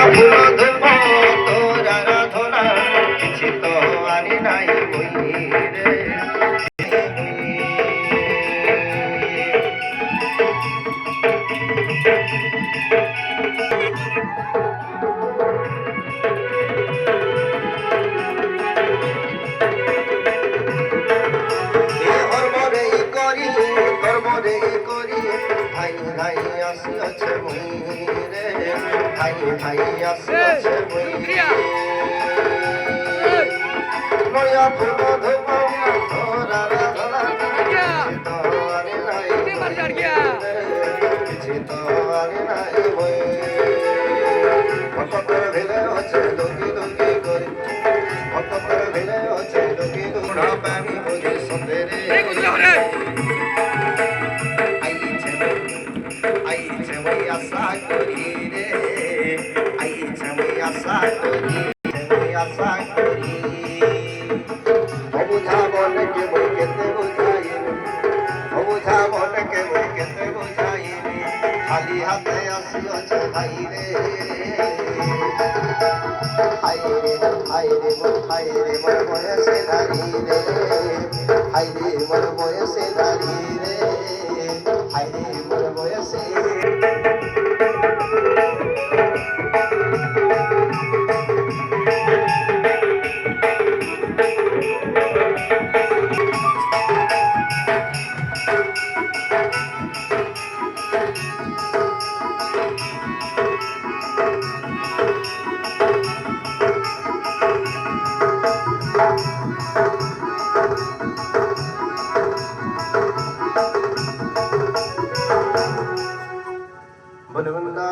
ফুল ধুব তোরা ধরা কিছু তো আনি নাই বই রে আসিয়াছে বই রে ভাই ভাই আসিয়াছে বই নয়া ফুল ধুব তোরা ধরা কিছু তো আনি নাই বই ভক্তের ভিলে আছে দুঃখী দুঃখী করে ভক্তের ভিলে আছে দুঃখী দুঃখী প্রেমী বুঝি সন্দেরে আইছে ওই আশা করি রে আইছে ওই আশা করি ওই আশা করি অবুঝা বলকে বই কেতে বুঝাইনি অবুঝা বলকে বই কেতে বুঝাইনি খালি হাতে আসিয়াছে ভাই রে হাই রে মোর বয়সে দাঁড়ি রে হাই রে মোর বয়সে দাঁড়ি রে